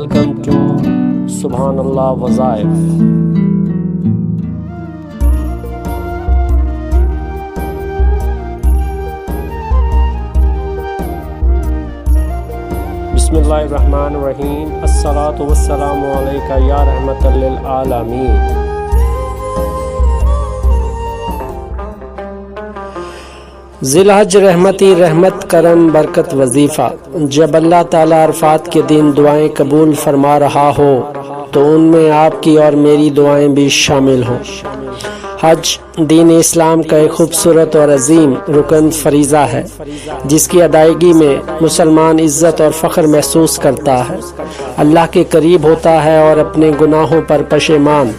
welcome to Subhanallah Wazaif. Bismillahirrahmanirrahim. Assalatu wassalamu alayka ya rahmatan lil alamin. ذی-الحج رحمتی رحمت کرم برکت وظیفہ۔ جب اللہ تعالیٰ عرفات کے دن دعائیں قبول فرما رہا ہو تو ان میں آپ کی اور میری دعائیں بھی شامل ہوں۔ حج دین اسلام کا ایک خوبصورت اور عظیم رکن فریضہ ہے جس کی ادائیگی میں مسلمان عزت اور فخر محسوس کرتا ہے، اللہ کے قریب ہوتا ہے اور اپنے گناہوں پر پشیمان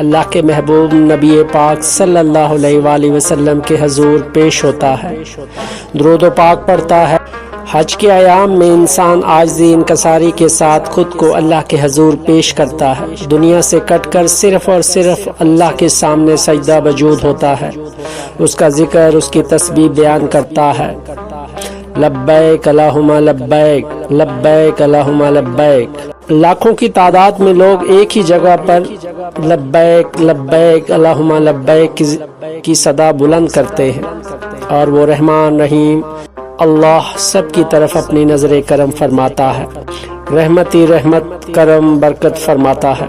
اللہ کے محبوب نبی پاک صلی اللہ علیہ وآلہ وسلم کے حضور پیش ہوتا ہے، درود و پاک پڑھتا ہے۔ حج کے ایام میں انسان عاجزی انکساری کے ساتھ خود کو اللہ کے حضور پیش کرتا ہے، دنیا سے کٹ کر صرف اور صرف اللہ کے سامنے سجدہ وجود ہوتا ہے، اس کا ذکر، اس کی تسبیح بیان کرتا ہے۔ لبیک اللہم لبیک، لبیک اللہم لبیک۔ لاکھوں کی تعداد میں لوگ ایک ہی جگہ پر لبیک لبیک اللہم لبیک کی صدا بلند کرتے ہیں، اور وہ رحمان رحیم اللہ سب کی طرف اپنی نظر کرم فرماتا ہے، رحمتی رحمت کرم برکت فرماتا ہے۔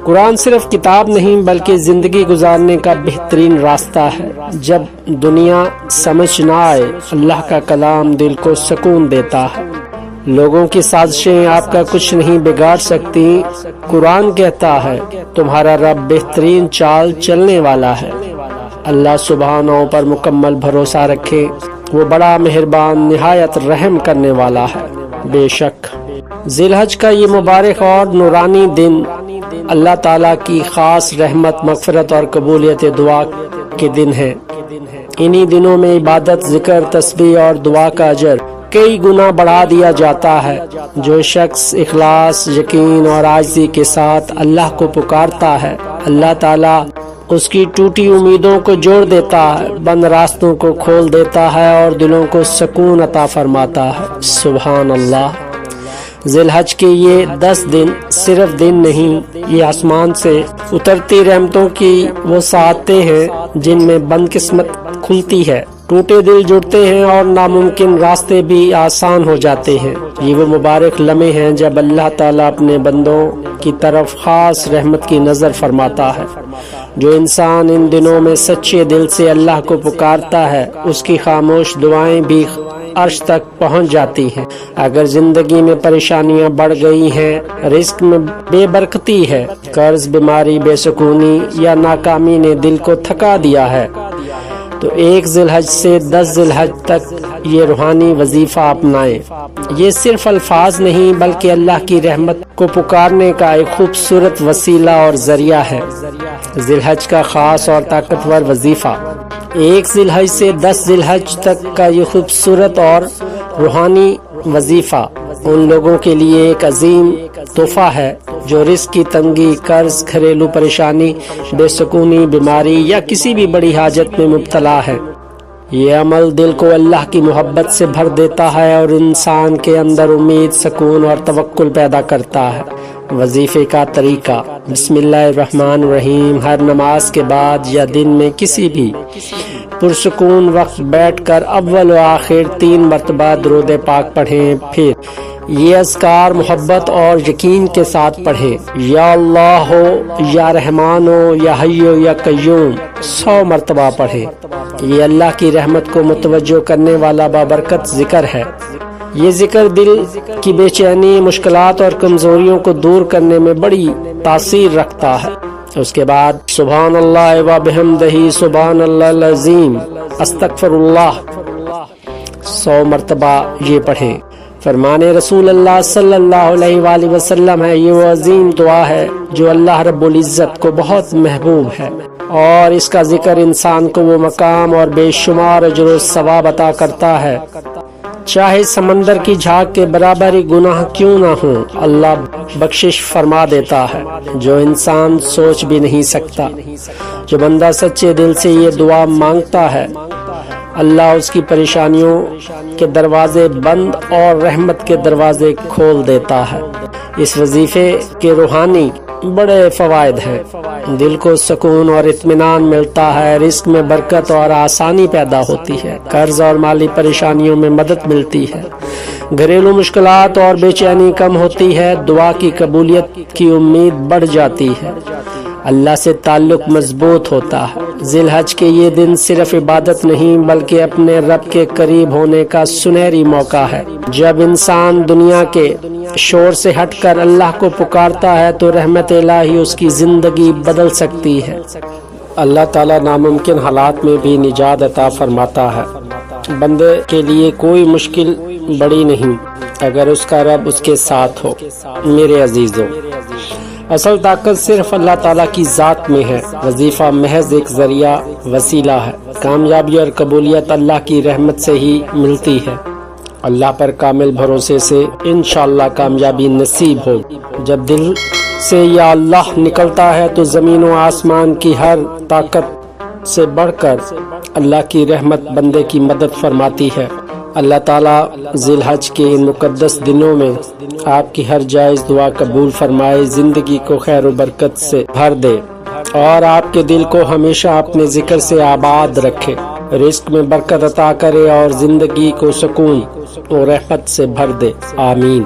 قرآن صرف کتاب نہیں بلکہ زندگی گزارنے کا بہترین راستہ ہے۔ جب دنیا سمجھ نہ آئے، اللہ کا کلام دل کو سکون دیتا ہے۔ لوگوں کی سازشیں آپ کا کچھ نہیں بگاڑ سکتی، قرآن کہتا ہے تمہارا رب بہترین چال چلنے والا ہے۔ اللہ سبحانہ پر مکمل بھروسہ رکھے، وہ بڑا مہربان نہایت رحم کرنے والا ہے۔ بے شک ذی-الحج کا یہ مبارک اور نورانی دن اللہ تعالیٰ کی خاص رحمت، مغفرت اور قبولیت دعا کے دن ہے۔ انہی دنوں میں عبادت، ذکر، تسبیح اور دعا کا اجر کئی گنا بڑھا دیا جاتا ہے۔ جو شخص اخلاص، یقین اور عاجزی کے ساتھ اللہ کو پکارتا ہے، اللہ تعالیٰ اس کی ٹوٹی امیدوں کو جوڑ دیتا ہے، بند راستوں کو کھول دیتا ہے اور دلوں کو سکون عطا فرماتا ہے۔ سبحان اللہ۔ ذی-الحج کے یہ 10 دن صرف دن نہیں، یہ آسمان سے اترتی رحمتوں کی وہ ساعتیں ہیں جن میں بد قسمت کھلتی ہے، ٹوٹے دل جڑتے ہیں اور ناممکن راستے بھی آسان ہو جاتے ہیں۔ یہ وہ مبارک لمحے ہیں جب اللہ تعالیٰ اپنے بندوں کی طرف خاص رحمت کی نظر فرماتا ہے۔ جو انسان ان دنوں میں سچے دل سے اللہ کو پکارتا ہے، اس کی خاموش دعائیں بھی عرش تک پہنچ جاتی ہیں۔ اگر زندگی میں پریشانیاں بڑھ گئی ہیں، رزق میں بے برکتی ہے، قرض، بیماری، بے سکونی یا ناکامی نے دل کو تھکا دیا ہے، تو 1 ذی-الحج سے 10 ذی-الحج تک یہ روحانی وظیفہ اپنائیں۔ یہ صرف الفاظ نہیں بلکہ اللہ کی رحمت کو پکارنے کا ایک خوبصورت وسیلہ اور ذریعہ ہے۔ ذی-الحج کا خاص اور طاقتور وظیفہ۔ 1 ذی-الحج سے 10 ذی-الحج تک کا یہ خوبصورت اور روحانی وظیفہ ان لوگوں کے لیے ایک عظیم تحفہ ہے جو رزق کی تنگی، قرض، گھریلو پریشانی، بے سکونی، بیماری یا کسی بھی بڑی حاجت میں مبتلا ہے۔ یہ عمل دل کو اللہ کی محبت سے بھر دیتا ہے اور انسان کے اندر امید، سکون اور توکل پیدا کرتا ہے۔ وظیفے کا طریقہ۔ بسم اللہ الرحمن الرحیم۔ ہر نماز کے بعد یا دن میں کسی بھی پرسکون وقت بیٹھ کر اول و آخر 3 مرتبہ درود پاک پڑھیں، پھر یہ اذکار محبت اور یقین کے ساتھ پڑھیں۔ یا اللہ ہو، یا رحمان ہو، یا حی ہو، یا قیوم 100 مرتبہ پڑھیں۔ یہ اللہ کی رحمت کو متوجہ کرنے والا بابرکت ذکر ہے۔ یہ ذکر دل کی بے چینی، مشکلات اور کمزوریوں کو دور کرنے میں بڑی تاثیر رکھتا ہے۔ اس کے بعد سبحان اللہ و بحمدہ، سبحان اللہ العظیم، استغفر اللہ 100 مرتبہ یہ پڑھیں۔ فرمان رسول اللہ صلی اللہ علیہ وآلہ وسلم ہے، یہ وہ عظیم دعا ہے جو اللہ رب العزت کو بہت محبوب ہے، اور اس کا ذکر انسان کو وہ مقام اور بے شمار اجر و ثواب عطا کرتا ہے، چاہے سمندر کی جھاگ کے برابر ہی گناہ کیوں نہ ہوں، اللہ بخشش فرما دیتا ہے جو انسان سوچ بھی نہیں سکتا۔ جو بندہ سچے دل سے یہ دعا مانگتا ہے اللہ اس کی پریشانیوں کے دروازے بند اور رحمت کے دروازے کھول دیتا ہے۔ اس وظیفے کے روحانی بڑے فوائد ہیں۔ دل کو سکون اور اطمینان ملتا ہے، رزق میں برکت اور آسانی پیدا ہوتی ہے، قرض اور مالی پریشانیوں میں مدد ملتی ہے، گھریلو مشکلات اور بے چینی کم ہوتی ہے، دعا کی قبولیت کی امید بڑھ جاتی ہے، اللہ سے تعلق مضبوط ہوتا ہے۔ ذی الحج کے یہ دن صرف عبادت نہیں بلکہ اپنے رب کے قریب ہونے کا سنہری موقع ہے۔ جب انسان دنیا کے شور سے ہٹ کر اللہ کو پکارتا ہے تو رحمت الہی اس کی زندگی بدل سکتی ہے۔ اللہ تعالیٰ ناممکن حالات میں بھی نجات عطا فرماتا ہے۔ بندے کے لیے کوئی مشکل بڑی نہیں اگر اس کا رب اس کے ساتھ ہو۔ میرے عزیزوں، اصل طاقت صرف اللہ تعالیٰ کی ذات میں ہے۔ وظیفہ محض ایک ذریعہ وسیلہ ہے۔ کامیابی اور قبولیت اللہ کی رحمت سے ہی ملتی ہے۔ اللہ پر کامل بھروسے سے انشاءاللہ کامیابی نصیب ہوگی۔ جب دل سے یا اللہ نکلتا ہے تو زمین و آسمان کی ہر طاقت سے بڑھ کر اللہ کی رحمت بندے کی مدد فرماتی ہے۔ اللہ تعالیٰ ذی الحج کے ان مقدس دنوں میں آپ کی ہر جائز دعا قبول فرمائے، زندگی کو خیر و برکت سے بھر دے اور آپ کے دل کو ہمیشہ اپنے ذکر سے آباد رکھے، رزق میں برکت عطا کرے اور زندگی کو سکون اور رحمت سے بھر دے، آمین۔